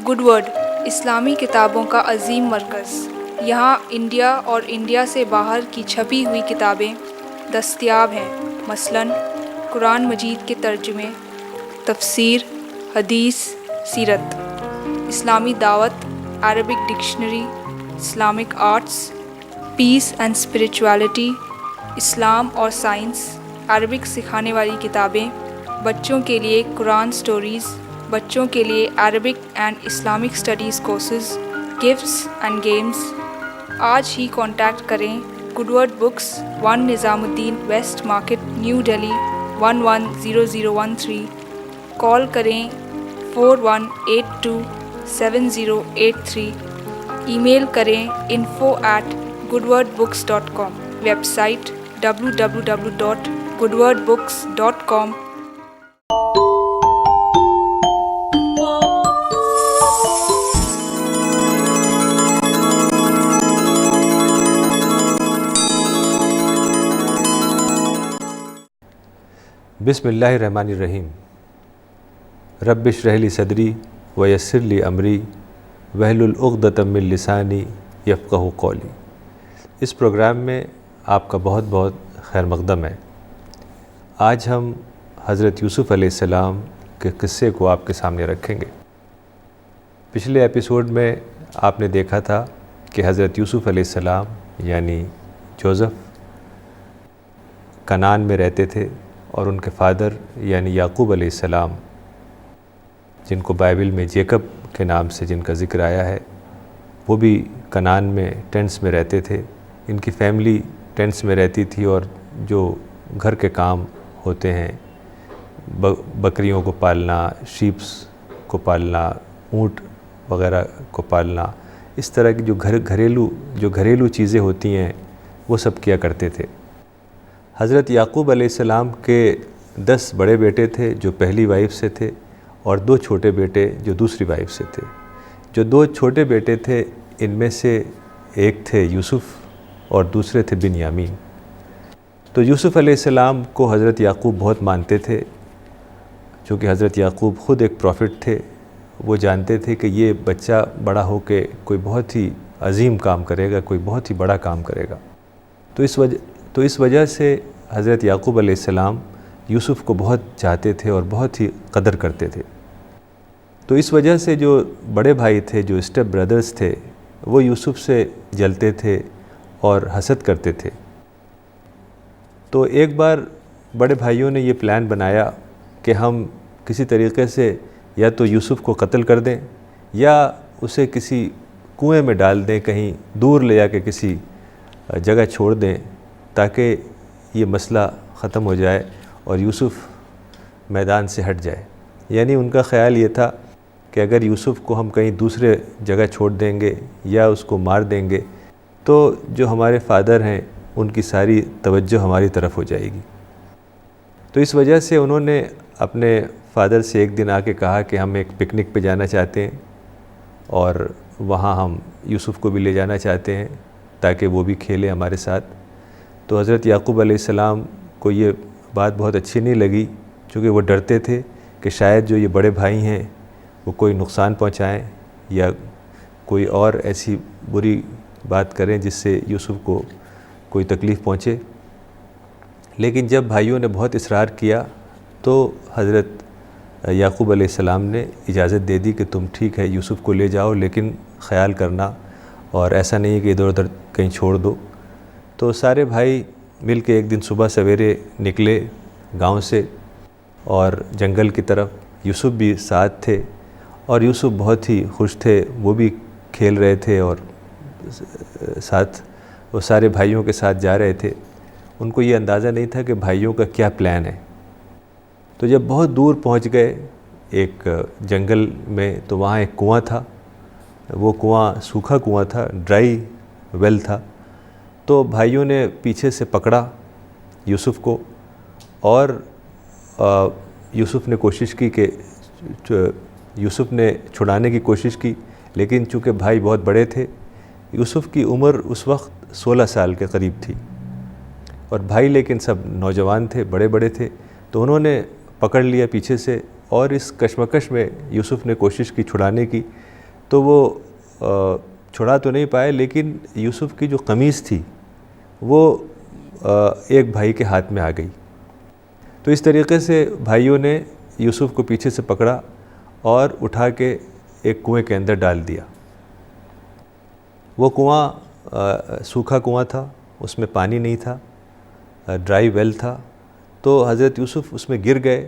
Good word اسلامی کتابوں کا عظیم مرکز۔ یہاں انڈیا اور انڈیا سے باہر کی چھپی ہوئی کتابیں دستیاب ہیں، مثلاً قرآن مجید کے ترجمے، تفسیر، حدیث، سیرت، اسلامی دعوت، Arabic dictionary, Islamic arts, peace and spirituality, اسلام اور سائنس، عربک سکھانے والی کتابیں، بچوں کے لیے قرآن سٹوریز، بچوں کے لیے Arabic and Islamic studies courses, gifts and games. آج ہی کانٹیکٹ کریں Good Word Books, 1 Nizamuddin west market, new Delhi 110013۔ Call کریں 41827083۔ ای میل کریں info@goodwordbooks.com۔ Website www.goodwordbooks.com۔ بسم اللہ الرحمن الرحیم۔ رب اشرح لی صدری ویسر لی امری واحلل عقدۃ من لسانی یفقہوا قولی۔ اس پروگرام میں آپ کا بہت بہت خیر مقدم ہے۔ آج ہم حضرت یوسف علیہ السلام کے قصے کو آپ کے سامنے رکھیں گے۔ پچھلے ایپیسوڈ میں آپ نے دیکھا تھا کہ حضرت یوسف علیہ السلام یعنی جوزف کنعان میں رہتے تھے، اور ان کے فادر یعنی یعقوب علیہ السلام، جن کو بائبل میں جیکب کے نام سے جن کا ذکر آیا ہے، وہ بھی کنعان میں ٹینٹس میں رہتے تھے۔ ان کی فیملی ٹینٹس میں رہتی تھی، اور جو گھر کے کام ہوتے ہیں، بکریوں کو پالنا، شیپس کو پالنا، اونٹ وغیرہ کو پالنا، اس طرح کی جو گھریلو چیزیں ہوتی ہیں وہ سب کیا کرتے تھے۔ حضرت یعقوب علیہ السلام کے 10 بڑے بیٹے تھے جو پہلی وائف سے تھے، اور 2 چھوٹے بیٹے جو دوسری وائف سے تھے۔ جو 2 چھوٹے بیٹے تھے ان میں سے ایک تھے یوسف اور دوسرے تھے بنیامین۔ تو یوسف علیہ السلام کو حضرت یعقوب بہت مانتے تھے، چونکہ حضرت یعقوب خود ایک پروفٹ تھے۔ وہ جانتے تھے کہ یہ بچہ بڑا ہو کے کوئی بہت ہی عظیم کام کرے گا، کوئی بہت ہی بڑا کام کرے گا۔ تو اس وجہ سے حضرت یعقوب علیہ السلام یوسف کو بہت چاہتے تھے اور بہت ہی قدر کرتے تھے۔ تو اس وجہ سے جو بڑے بھائی تھے، جو اسٹیپ برادرز تھے، وہ یوسف سے جلتے تھے اور حسد کرتے تھے۔ تو ایک بار بڑے بھائیوں نے یہ پلان بنایا کہ ہم کسی طریقے سے یا تو یوسف کو قتل کر دیں یا اسے کسی کنویں میں ڈال دیں، کہیں دور لے جا کے کسی جگہ چھوڑ دیں، تاکہ یہ مسئلہ ختم ہو جائے اور یوسف میدان سے ہٹ جائے۔ یعنی ان کا خیال یہ تھا کہ اگر یوسف کو ہم کہیں دوسرے جگہ چھوڑ دیں گے یا اس کو مار دیں گے تو جو ہمارے فادر ہیں ان کی ساری توجہ ہماری طرف ہو جائے گی۔ تو اس وجہ سے انہوں نے اپنے فادر سے ایک دن آ کے کہا کہ ہم ایک پکنک پہ جانا چاہتے ہیں، اور وہاں ہم یوسف کو بھی لے جانا چاہتے ہیں تاکہ وہ بھی کھیلے ہمارے ساتھ۔ تو حضرت یعقوب علیہ السلام کو یہ بات بہت اچھی نہیں لگی، چونکہ وہ ڈرتے تھے کہ شاید جو یہ بڑے بھائی ہیں وہ کوئی نقصان پہنچائیں یا کوئی اور ایسی بری بات کریں جس سے یوسف کو کوئی تکلیف پہنچے۔ لیکن جب بھائیوں نے بہت اصرار کیا تو حضرت یعقوب علیہ السلام نے اجازت دے دی کہ تم ٹھیک ہے یوسف کو لے جاؤ، لیکن خیال کرنا، اور ایسا نہیں ہے کہ ادھر ادھر کہیں چھوڑ دو۔ تو سارے بھائی مل کے ایک دن صبح سویرے نکلے گاؤں سے اور جنگل کی طرف۔ یوسف بھی ساتھ تھے، اور یوسف بہت ہی خوش تھے، وہ بھی کھیل رہے تھے اور ساتھ وہ سارے بھائیوں کے ساتھ جا رہے تھے۔ ان کو یہ اندازہ نہیں تھا کہ بھائیوں کا کیا پلان ہے۔ تو جب بہت دور پہنچ گئے ایک جنگل میں، تو وہاں ایک کنواں تھا۔ وہ کنواں سوکھا کنواں تھا، ڈرائی ویل تھا۔ تو بھائیوں نے پیچھے سے پکڑا یوسف کو، اور یوسف نے کوشش کی کہ یوسف نے چھڑانے کی کوشش کی، لیکن چونکہ بھائی بہت بڑے تھے، یوسف کی عمر اس وقت 16 سال کے قریب تھی، اور بھائی لیکن سب نوجوان تھے، بڑے بڑے تھے۔ تو انہوں نے پکڑ لیا پیچھے سے، اور اس کشمکش میں یوسف نے کوشش کی چھڑانے کی، تو وہ چھڑا تو نہیں پائے، لیکن یوسف کی جو قمیص تھی وہ ایک بھائی کے ہاتھ میں آ گئی۔ تو اس طریقے سے بھائیوں نے یوسف کو پیچھے سے پکڑا اور اٹھا کے ایک کنویں کے اندر ڈال دیا۔ وہ کنواں سوکھا کنواں تھا، اس میں پانی نہیں تھا، ڈرائی ویل تھا۔ تو حضرت یوسف اس میں گر گئے،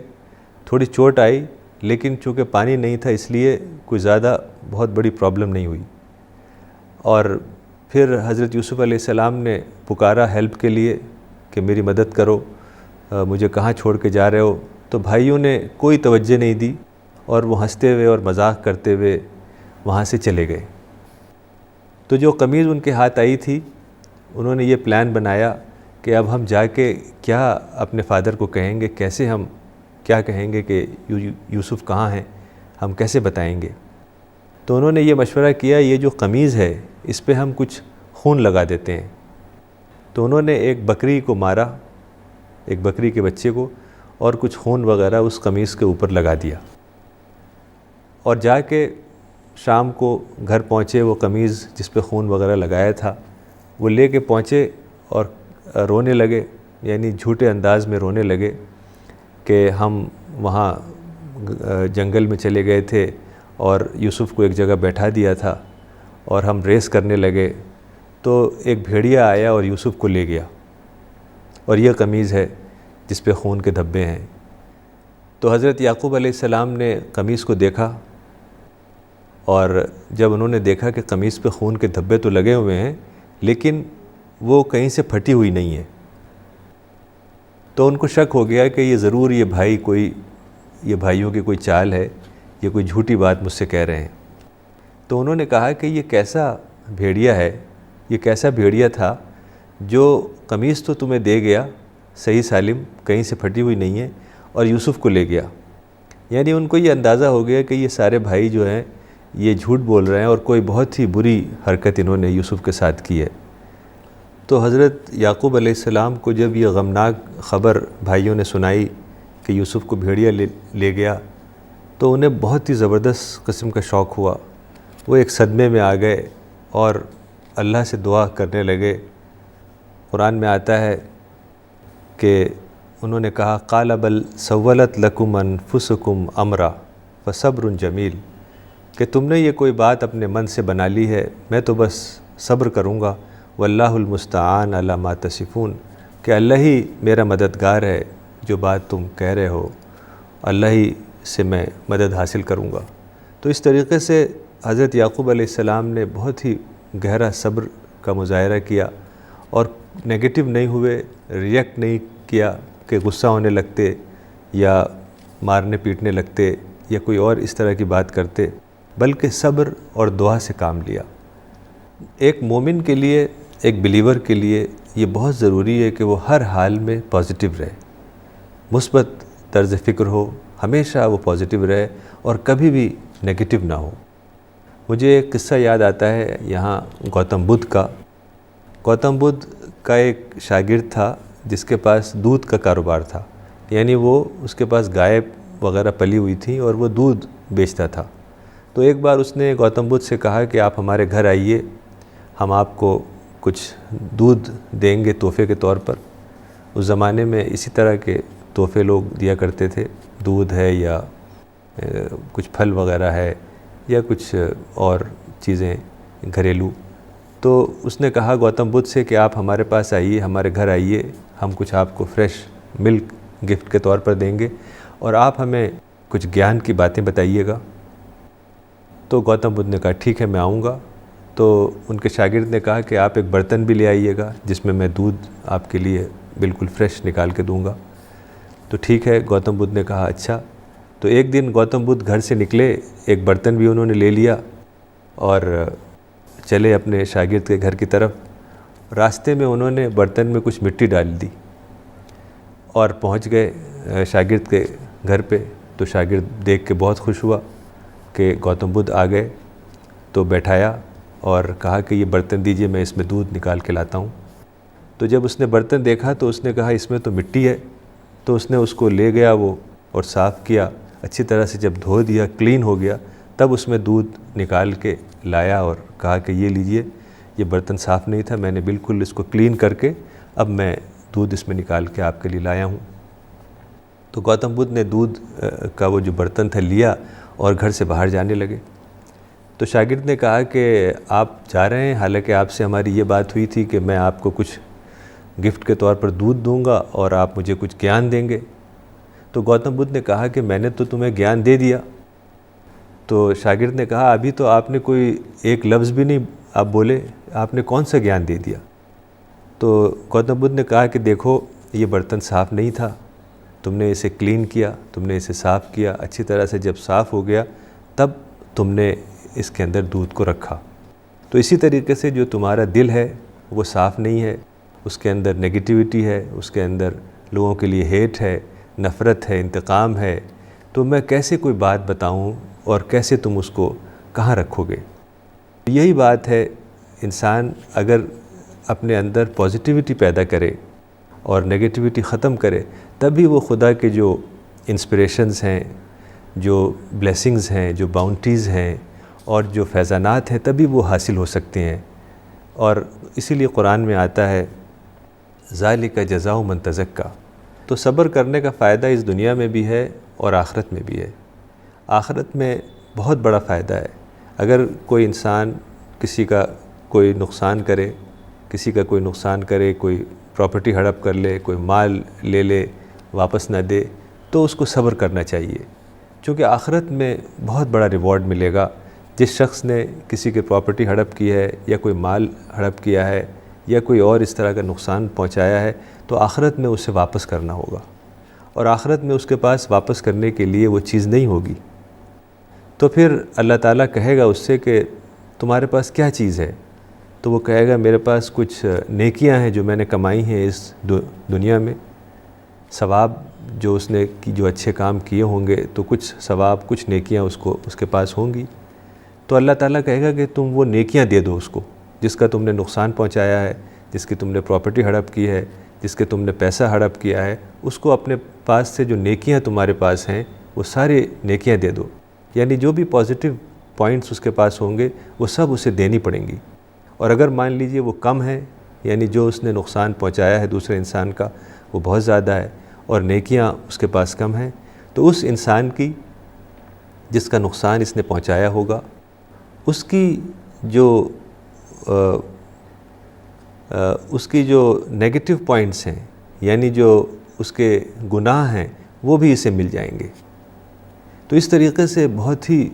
تھوڑی چوٹ آئی، لیکن چونکہ پانی نہیں تھا اس لیے کوئی زیادہ بہت بڑی پرابلم نہیں ہوئی۔ اور پھر حضرت یوسف علیہ السلام نے پکارا ہیلپ کے لیے کہ میری مدد کرو، مجھے کہاں چھوڑ کے جا رہے ہو؟ تو بھائیوں نے کوئی توجہ نہیں دی اور وہ ہنستے ہوئے اور مذاق کرتے ہوئے وہاں سے چلے گئے۔ تو جو قمیض ان کے ہاتھ آئی تھی، انہوں نے یہ پلان بنایا کہ اب ہم جا کے کیا اپنے فادر کو کہیں گے، کیسے ہم کیا کہیں گے کہ یوسف کہاں ہیں، ہم کیسے بتائیں گے؟ تو انہوں نے یہ مشورہ کیا یہ جو قمیض ہے اس پہ ہم کچھ خون لگا دیتے ہیں۔ تو انہوں نے ایک بکری کو مارا، ایک بکری کے بچے کو، اور کچھ خون وغیرہ اس قمیض کے اوپر لگا دیا، اور جا کے شام کو گھر پہنچے۔ وہ قمیض جس پہ خون وغیرہ لگایا تھا وہ لے کے پہنچے اور رونے لگے، یعنی جھوٹے انداز میں رونے لگے کہ ہم وہاں جنگل میں چلے گئے تھے اور یوسف کو ایک جگہ بیٹھا دیا تھا اور ہم ریس کرنے لگے، تو ایک بھیڑیا آیا اور یوسف کو لے گیا، اور یہ قمیض ہے جس پہ خون کے دھبے ہیں۔ تو حضرت یعقوب علیہ السلام نے قمیض کو دیکھا، اور جب انہوں نے دیکھا کہ قمیض پہ خون کے دھبے تو لگے ہوئے ہیں لیکن وہ کہیں سے پھٹی ہوئی نہیں ہے، تو ان کو شک ہو گیا کہ یہ ضرور یہ بھائیوں کی کوئی چال ہے، یہ کوئی جھوٹی بات مجھ سے کہہ رہے ہیں۔ تو انہوں نے کہا کہ یہ کیسا بھیڑیا ہے، یہ کیسا بھیڑیا تھا جو قمیض تو تمہیں دے گیا صحیح سالم، کہیں سے پھٹی ہوئی نہیں ہے، اور یوسف کو لے گیا۔ یعنی ان کو یہ اندازہ ہو گیا کہ یہ سارے بھائی جو ہیں یہ جھوٹ بول رہے ہیں، اور کوئی بہت ہی بری حرکت انہوں نے یوسف کے ساتھ کی ہے۔ تو حضرت یعقوب علیہ السلام کو جب یہ غمناک خبر بھائیوں نے سنائی کہ یوسف کو بھیڑیا لے گیا، تو انہیں بہت ہی زبردست قسم کا شوق ہوا۔ وہ ایک صدمے میں آ گئے اور اللہ سے دعا کرنے لگے۔ قرآن میں آتا ہے کہ انہوں نے کہا قال بل سولت لکم انفسکم امرا فصبر جمیل، کہ تم نے یہ کوئی بات اپنے من سے بنا لی ہے، میں تو بس صبر کروں گا، واللہ المستعان علی ما تصفون، کہ اللہ ہی میرا مددگار ہے، جو بات تم کہہ رہے ہو اللہ ہی سے میں مدد حاصل کروں گا۔ تو اس طریقے سے حضرت یعقوب علیہ السلام نے بہت ہی گہرا صبر کا مظاہرہ کیا، اور نیگیٹو نہیں ہوئے، ریئیکٹ نہیں کیا کہ غصہ ہونے لگتے یا مارنے پیٹنے لگتے یا کوئی اور اس طرح کی بات کرتے، بلکہ صبر اور دعا سے کام لیا۔ ایک مومن کے لیے، ایک بلیور کے لیے یہ بہت ضروری ہے کہ وہ ہر حال میں پازیٹیو رہے، مثبت طرز فکر ہو، ہمیشہ وہ پازیٹیو رہے اور کبھی بھی نیگیٹو نہ ہو۔ مجھے ایک قصہ یاد آتا ہے یہاں گوتم بدھ کا۔ گوتم بدھ کا ایک شاگرد تھا جس کے پاس دودھ کا کاروبار تھا، یعنی اس کے پاس گائے وغیرہ پلی ہوئی تھی اور وہ دودھ بیچتا تھا۔ تو ایک بار اس نے گوتم بدھ سے کہا کہ آپ ہمارے گھر آئیے، ہم آپ کو کچھ دودھ دیں گے تحفے کے طور پر۔ اس زمانے میں اسی طرح کے تحفے لوگ دیا کرتے تھے، دودھ ہے یا کچھ پھل وغیرہ ہے یا کچھ اور چیزیں گھریلو۔ تو اس نے کہا گوتم بدھ سے کہ آپ ہمارے پاس آئیے، ہمارے گھر آئیے، ہم کچھ آپ کو فریش ملک گفٹ کے طور پر دیں گے، اور آپ ہمیں کچھ گیان کی باتیں بتائیے گا۔ تو گوتم بدھ نے کہا ٹھیک ہے میں آؤں گا۔ تو ان کے شاگرد نے کہا کہ آپ ایک برتن بھی لے آئیے گا جس میں میں دودھ آپ کے لیے بالکل فریش نکال کے دوں گا۔ تو ٹھیک ہے، گوتم بدھ نے کہا اچھا۔ تو ایک دن گوتم بدھ گھر سے نکلے، ایک برتن بھی انہوں نے لے لیا اور چلے اپنے شاگرد کے گھر کی طرف۔ راستے میں انہوں نے برتن میں کچھ مٹی ڈال دی اور پہنچ گئے شاگرد کے گھر پہ۔ تو شاگرد دیکھ کے بہت خوش ہوا کہ گوتم بدھ آ گئے، تو بیٹھایا اور کہا کہ یہ برتن دیجئے، میں اس میں دودھ نکال کے لاتا ہوں۔ تو جب اس نے برتن دیکھا تو اس نے کہا اس میں تو مٹی ہے۔ تو اس نے اس کو لے گیا وہ اور صاف کیا، اچھی طرح سے جب دھو دیا، کلین ہو گیا، تب اس میں دودھ نکال کے لایا اور کہا کہ یہ لیجئے، یہ برتن صاف نہیں تھا، میں نے بالکل اس کو کلین کر کے اب میں دودھ اس میں نکال کے آپ کے لیے لایا ہوں۔ تو گوتم بدھ نے دودھ کا وہ جو برتن تھا لیا اور گھر سے باہر جانے لگے۔ تو شاگرد نے کہا کہ آپ جا رہے ہیں، حالانکہ آپ سے ہماری یہ بات ہوئی تھی کہ میں آپ کو کچھ گفٹ کے طور پر دودھ دوں گا اور آپ مجھے کچھ گیان دیں گے۔ تو گوتم بدھ نے کہا کہ میں نے تو تمہیں گیان دے دیا۔ تو شاگرد نے کہا ابھی تو آپ نے کوئی ایک لفظ بھی نہیں آپ بولے، آپ نے کون سا گیان دے دیا؟ تو گوتم بدھ نے کہا کہ دیکھو یہ برتن صاف نہیں تھا، تم نے اسے کلین کیا، تم نے اسے صاف کیا اچھی طرح سے، جب صاف ہو گیا تب تم نے اس کے اندر دودھ کو رکھا۔ تو اسی طریقے سے جو تمہارا دل ہے وہ صاف نہیں ہے، اس کے اندر نگیٹیوٹی ہے، اس کے اندر لوگوں کے لیے ہیٹ ہے، نفرت ہے، انتقام ہے، تو میں کیسے کوئی بات بتاؤں اور کیسے تم اس کو کہاں رکھو گے؟ یہی بات ہے، انسان اگر اپنے اندر پازیٹیوٹی پیدا کرے اور نگیٹیوٹی ختم کرے تبھی وہ خدا کے جو انسپریشنز ہیں، جو بلیسنگز ہیں، جو باؤنٹیز ہیں اور جو فیضانات ہیں تبھی وہ حاصل ہو سکتے ہیں۔ اور اسی لیے قرآن میں آتا ہے ذالک جزاء من تزکیٰ۔ تو صبر کرنے کا فائدہ اس دنیا میں بھی ہے اور آخرت میں بھی ہے۔ آخرت میں بہت بڑا فائدہ ہے۔ اگر کوئی انسان کسی کا کوئی نقصان کرے، کوئی پراپرٹی ہڑپ کر لے، کوئی مال لے لے واپس نہ دے، تو اس کو صبر کرنا چاہیے، چونکہ آخرت میں بہت بڑا ریوارڈ ملے گا۔ جس شخص نے کسی کے پراپرٹی ہڑپ کی ہے یا کوئی مال ہڑپ کیا ہے یا کوئی اور اس طرح کا نقصان پہنچایا ہے تو آخرت میں اسے واپس کرنا ہوگا، اور آخرت میں اس کے پاس واپس کرنے کے لیے وہ چیز نہیں ہوگی۔ تو پھر اللہ تعالیٰ کہے گا اس سے کہ تمہارے پاس کیا چیز ہے؟ تو وہ کہے گا میرے پاس کچھ نیکیاں ہیں جو میں نے کمائی ہیں اس دنیا میں، ثواب جو اس نے جو اچھے کام کیے ہوں گے تو کچھ ثواب، کچھ نیکیاں اس کے پاس ہوں گی۔ تو اللہ تعالیٰ کہے گا کہ تم وہ نیکیاں دے دو اس کو، جس کا تم نے نقصان پہنچایا ہے، جس کی تم نے پراپرٹی ہڑپ کی ہے، جس کے تم نے پیسہ ہڑپ کیا ہے، اس کو اپنے پاس سے جو نیکیاں تمہارے پاس ہیں وہ سارے نیکیاں دے دو۔ یعنی جو بھی پازیٹیو پوائنٹس اس کے پاس ہوں گے وہ سب اسے دینی پڑیں گی۔ اور اگر مان لیجئے وہ کم ہے، یعنی جو اس نے نقصان پہنچایا ہے دوسرے انسان کا وہ بہت زیادہ ہے اور نیکیاں اس کے پاس کم ہیں، تو اس انسان کی جس کا نقصان اس نے پہنچایا ہوگا اس کی جو نیگیٹو پوائنٹس ہیں، یعنی جو اس کے گناہ ہیں، وہ بھی اسے مل جائیں گے۔ تو اس طریقے سے بہت ہی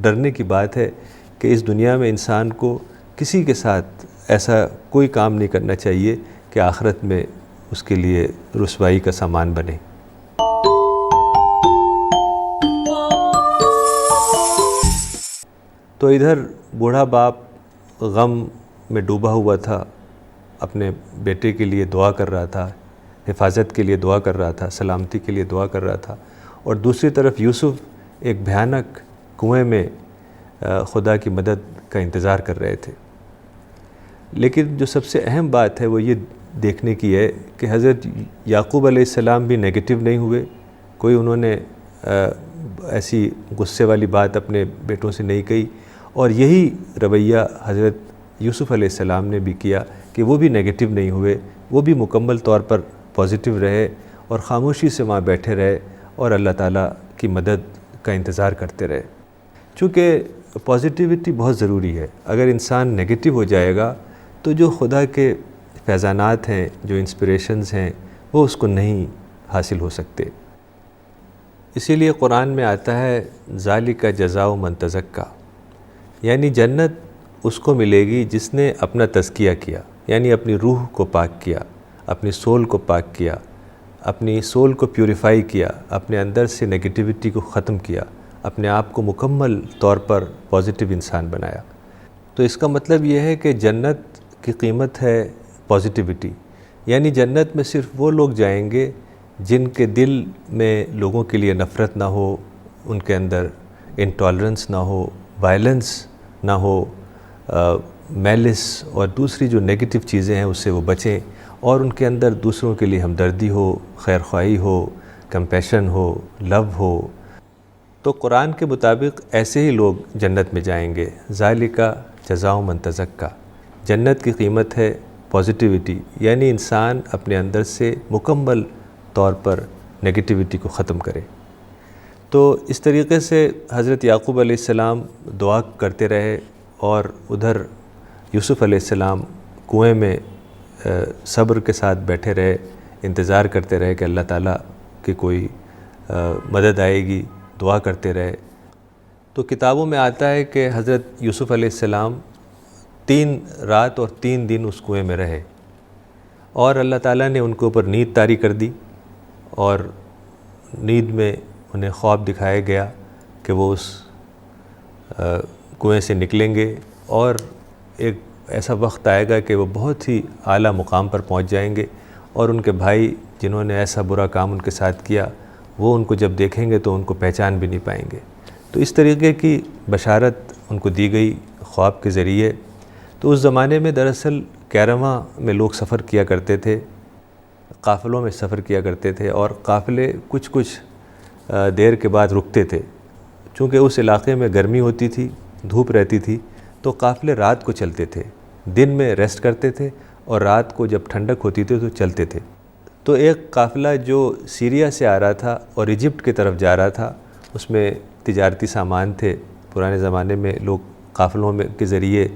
ڈرنے کی بات ہے کہ اس دنیا میں انسان کو کسی کے ساتھ ایسا کوئی کام نہیں کرنا چاہیے کہ آخرت میں اس کے لیے رسوائی کا سامان بنے۔ تو ادھر بوڑھا باپ غم میں ڈوبا ہوا تھا، اپنے بیٹے کے لیے دعا کر رہا تھا، حفاظت کے لیے دعا کر رہا تھا، سلامتی کے لیے دعا کر رہا تھا، اور دوسری طرف یوسف ایک بھیانک کنویں میں خدا کی مدد کا انتظار کر رہے تھے۔ لیکن جو سب سے اہم بات ہے وہ یہ دیکھنے کی ہے کہ حضرت یعقوب علیہ السلام بھی نیگیٹو نہیں ہوئے، کوئی انہوں نے ایسی غصے والی بات اپنے بیٹوں سے نہیں کہی، اور یہی رویہ حضرت یوسف علیہ السلام نے بھی کیا کہ وہ بھی نیگیٹو نہیں ہوئے، وہ بھی مکمل طور پر پازیٹیو رہے اور خاموشی سے وہاں بیٹھے رہے اور اللہ تعالیٰ کی مدد کا انتظار کرتے رہے۔ چونکہ پازیٹیوٹی بہت ضروری ہے، اگر انسان نیگیٹو ہو جائے گا تو جو خدا کے فیضانات ہیں، جو انسپریشنز ہیں، وہ اس کو نہیں حاصل ہو سکتے۔ اسی لیے قرآن میں آتا ہے ذالک جزاء من تزکیٰ، یعنی جنت اس کو ملے گی جس نے اپنا تزکیہ کیا، یعنی اپنی روح کو پاک کیا، اپنی سول کو پاک کیا، اپنی سول کو پیوریفائی کیا، اپنے اندر سے نیگیٹیوٹی کو ختم کیا، اپنے آپ کو مکمل طور پر پازیٹیو انسان بنایا۔ تو اس کا مطلب یہ ہے کہ جنت کی قیمت ہے پازیٹیوٹی، یعنی جنت میں صرف وہ لوگ جائیں گے جن کے دل میں لوگوں کے لیے نفرت نہ ہو، ان کے اندر انٹالرنس نہ ہو، وائلنس نہ ہو، میلس اور دوسری جو نیگیٹو چیزیں ہیں اس سے وہ بچیں، اور ان کے اندر دوسروں کے لیے ہمدردی ہو، خیر خواہی ہو، کمپیشن ہو، لو ہو۔ تو قرآن کے مطابق ایسے ہی لوگ جنت میں جائیں گے. ذالکا جزاء من تزکا. جنت کی قیمت ہے پازیٹیوٹی، یعنی انسان اپنے اندر سے مکمل طور پر نگیٹیوٹی کو ختم کرے. تو اس طریقے سے حضرت یعقوب علیہ السلام دعا کرتے رہے، اور ادھر یوسف علیہ السلام کنویں میں صبر کے ساتھ بیٹھے رہے، انتظار کرتے رہے کہ اللہ تعالیٰ کی کوئی مدد آئے گی، دعا کرتے رہے. تو کتابوں میں آتا ہے کہ حضرت یوسف علیہ السلام 3 رات اور 3 دن اس کنویں میں رہے، اور اللہ تعالیٰ نے ان کے اوپر نیند طاری کر دی، اور نیند میں انہیں خواب دکھایا گیا کہ وہ اس کنویں سے نکلیں گے، اور ایک ایسا وقت آئے گا کہ وہ بہت ہی اعلیٰ مقام پر پہنچ جائیں گے، اور ان کے بھائی جنہوں نے ایسا برا کام ان کے ساتھ کیا وہ ان کو جب دیکھیں گے تو ان کو پہچان بھی نہیں پائیں گے. تو اس طریقے کی بشارت ان کو دی گئی خواب کے ذریعے. تو اس زمانے میں دراصل کیرواں میں لوگ سفر کیا کرتے تھے، قافلوں میں سفر کیا کرتے تھے، اور قافلے کچھ دیر کے بعد رکتے تھے. چونکہ اس علاقے میں گرمی ہوتی تھی، دھوپ رہتی تھی، تو قافلے رات کو چلتے تھے، دن میں ریسٹ کرتے تھے، اور رات کو جب ٹھنڈک ہوتی تھی تو چلتے تھے. تو ایک قافلہ جو سیریا سے آ رہا تھا اور ایجپٹ کی طرف جا رہا تھا، اس میں تجارتی سامان تھے. پرانے زمانے میں لوگ قافلوں میں کے ذریعے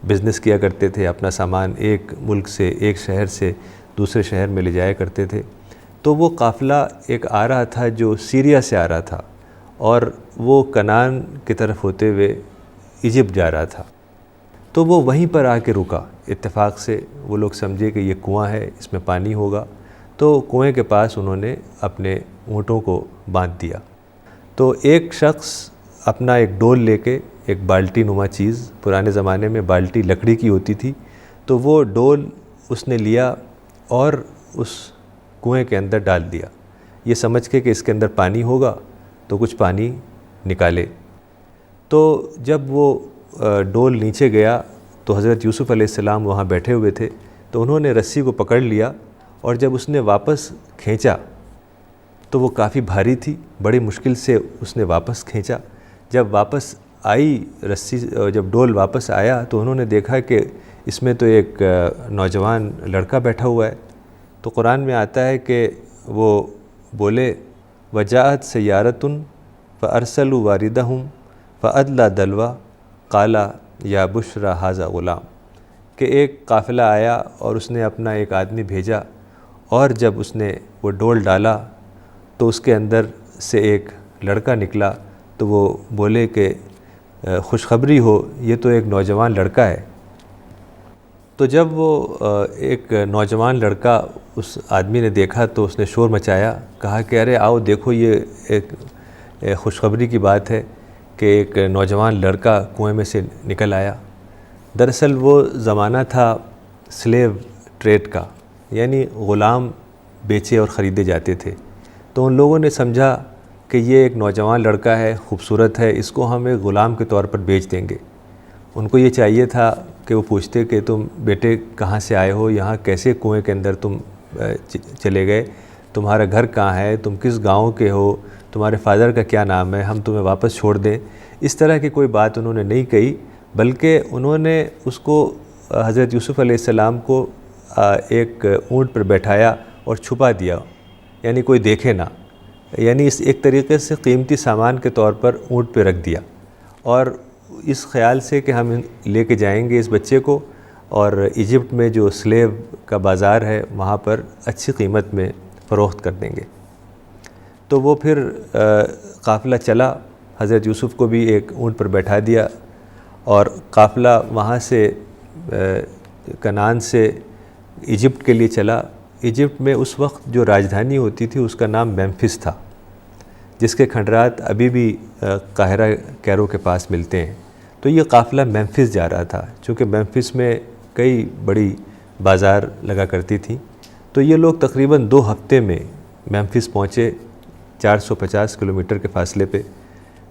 بزنس کیا کرتے تھے، اپنا سامان ایک ملک سے، ایک شہر سے دوسرے شہر میں لے جایا کرتے تھے. تو وہ قافلہ ایک آ رہا تھا جو سیریا سے آ رہا تھا، اور وہ کنعان کی طرف ہوتے ہوئے ایجپٹ جا رہا تھا. تو وہ وہیں پر آ کے رکا. اتفاق سے وہ لوگ سمجھے کہ یہ کنواں ہے، اس میں پانی ہوگا، تو کنویں کے پاس انہوں نے اپنے اونٹوں کو باندھ دیا. تو ایک شخص اپنا ایک ڈول لے کے، ایک بالٹی نما چیز، پرانے زمانے میں بالٹی لکڑی کی ہوتی تھی، تو وہ ڈول اس نے لیا اور اس کنویں کے اندر ڈال دیا، یہ سمجھ کے کہ اس کے اندر پانی ہوگا تو کچھ پانی نکالے. تو جب وہ ڈول نیچے گیا تو حضرت یوسف علیہ السلام وہاں بیٹھے ہوئے تھے، تو انہوں نے رسی کو پکڑ لیا، اور جب اس نے واپس کھینچا تو وہ کافی بھاری تھی، بڑی مشکل سے اس نے واپس کھینچا. جب واپس آئی رسی، جب ڈول واپس آیا تو انہوں نے دیکھا کہ اس میں تو ایک نوجوان لڑکا بیٹھا ہوا ہے. تو قرآن میں آتا ہے کہ وہ بولے وجاءت سیارۃ فارسلوا واردہم فادلی دلوا قال یا بشری ھذا غلام، کہ ایک قافلہ آیا اور اس نے اپنا ایک آدمی بھیجا، اور جب اس نے وہ ڈول ڈالا تو اس کے اندر سے ایک لڑکا نکلا. تو وہ بولے کہ خوشخبری ہو، یہ تو ایک نوجوان لڑکا ہے. تو جب وہ ایک نوجوان لڑکا اس آدمی نے دیکھا تو اس نے شور مچایا، کہا کہ ارے آؤ دیکھو، یہ ایک خوشخبری کی بات ہے کہ ایک نوجوان لڑکا کنویں میں سے نکل آیا. دراصل وہ زمانہ تھا سلیو ٹریڈ کا، یعنی غلام بیچے اور خریدے جاتے تھے. تو ان لوگوں نے سمجھا کہ یہ ایک نوجوان لڑکا ہے، خوبصورت ہے، اس کو ہم ایک غلام کے طور پر بیچ دیں گے. ان کو یہ چاہیے تھا کہ وہ پوچھتے کہ تم بیٹے کہاں سے آئے ہو، یہاں کیسے کنویں کے اندر تم چلے گئے، تمہارا گھر کہاں ہے، تم کس گاؤں کے ہو، تمہارے فادر کا کیا نام ہے، ہم تمہیں واپس چھوڑ دیں. اس طرح کی کوئی بات انہوں نے نہیں کہی، بلکہ انہوں نے اس کو حضرت یوسف علیہ السلام کو ایک اونٹ پر بیٹھایا اور چھپا دیا، یعنی کوئی دیکھے نہ، یعنی اس ایک طریقے سے قیمتی سامان کے طور پر اونٹ پہ رکھ دیا، اور اس خیال سے کہ ہم لے کے جائیں گے اس بچے کو، اور ایجپٹ میں جو سلیو کا بازار ہے وہاں پر اچھی قیمت میں فروخت کر دیں گے. تو وہ پھر قافلہ چلا، حضرت یوسف کو بھی ایک اونٹ پر بیٹھا دیا، اور قافلہ وہاں سے کنعان سے ایجپٹ کے لیے چلا. ایجپٹ میں اس وقت جو راجدھانی ہوتی تھی اس کا نام میمفس تھا، جس کے کھنڈرات ابھی بھی قاہرہ کیرو کے پاس ملتے ہیں. تو یہ قافلہ میمفس جا رہا تھا، چونکہ میمفس میں کئی بڑی بازار لگا کرتی تھیں. تو یہ لوگ تقریباً 2 ہفتے میں میمفس پہنچے، 450 کلومیٹر کے فاصلے پہ.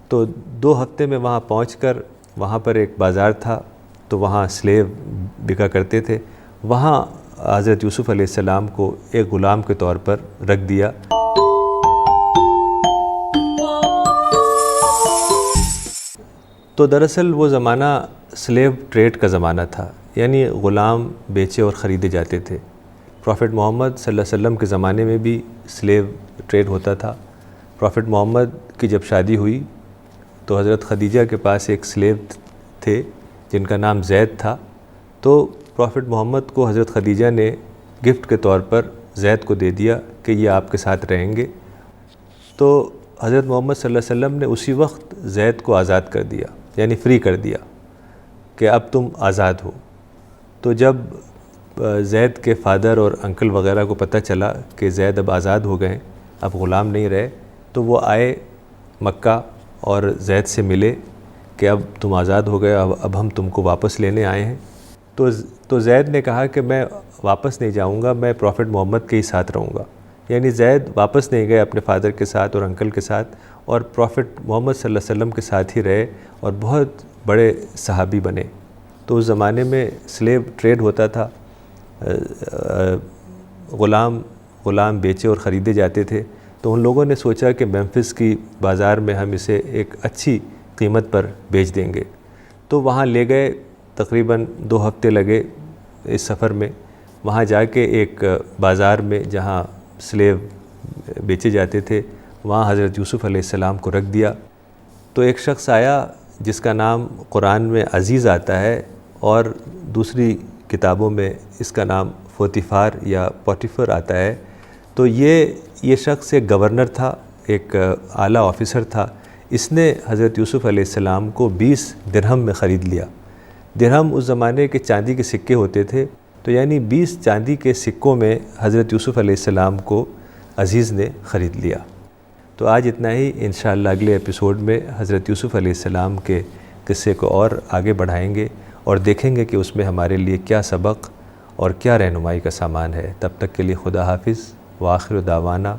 تو 2 ہفتے میں وہاں پہنچ کر وہاں پر ایک بازار تھا، تو وہاں سلیو بکا کرتے تھے. وہاں حضرت یوسف علیہ السلام کو ایک غلام کے طور پر رکھ دیا. تو دراصل وہ زمانہ سلیو ٹریڈ کا زمانہ تھا، یعنی غلام بیچے اور خریدے جاتے تھے۔ پروفٹ محمد صلی اللہ علیہ وسلم کے زمانے میں بھی سلیو ٹریڈ ہوتا تھا۔ پروفٹ محمد کی جب شادی ہوئی تو حضرت خدیجہ کے پاس ایک سلیو تھے جن کا نام زید تھا، تو پروفٹ محمد کو حضرت خدیجہ نے گفٹ کے طور پر زید کو دے دیا کہ یہ آپ کے ساتھ رہیں گے۔ تو حضرت محمد صلی اللہ علیہ وسلم نے اسی وقت زید کو آزاد کر دیا، یعنی فری کر دیا کہ اب تم آزاد ہو۔ تو جب زید کے فادر اور انکل وغیرہ کو پتہ چلا کہ زید اب آزاد ہو گئے، اب غلام نہیں رہے، تو وہ آئے مکہ اور زید سے ملے کہ اب تم آزاد ہو گئے، اب ہم تم کو واپس لینے آئے ہیں۔ تو زید نے کہا کہ میں واپس نہیں جاؤں گا، میں پروفٹ محمد کے ہی ساتھ رہوں گا، یعنی زید واپس نہیں گئے اپنے فادر کے ساتھ اور انکل کے ساتھ، اور پروفٹ محمد صلی اللہ علیہ وسلم کے ساتھ ہی رہے اور بہت بڑے صحابی بنے۔ تو اس زمانے میں سلیو ٹریڈ ہوتا تھا، غلام بیچے اور خریدے جاتے تھے۔ تو ان لوگوں نے سوچا کہ میمفس کی بازار میں ہم اسے ایک اچھی قیمت پر بیچ دیں گے، تو وہاں لے گئے۔ تقریباً 2 ہفتے لگے اس سفر میں۔ وہاں جا کے ایک بازار میں جہاں سلیو بیچے جاتے تھے وہاں حضرت یوسف علیہ السلام کو رکھ دیا۔ تو ایک شخص آیا جس کا نام قرآن میں عزیز آتا ہے اور دوسری کتابوں میں اس کا نام فوتیفار یا پوٹیفر آتا ہے۔ تو یہ شخص ایک گورنر تھا، ایک اعلیٰ آفیسر تھا۔ اس نے حضرت یوسف علیہ السلام کو 20 درہم میں خرید لیا۔ درہم اس زمانے کے چاندی کے سکے ہوتے تھے، تو یعنی 20 چاندی کے سکوں میں حضرت یوسف علیہ السلام کو عزیز نے خرید لیا۔ تو آج اتنا ہی، انشاءاللہ اگلے ایپیسوڈ میں حضرت یوسف علیہ السلام کے قصے کو اور آگے بڑھائیں گے اور دیکھیں گے کہ اس میں ہمارے لیے کیا سبق اور کیا رہنمائی کا سامان ہے۔ تب تک کے لیے خدا حافظ، وآخر دعوانا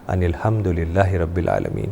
ان الحمد للہ رب العالمین۔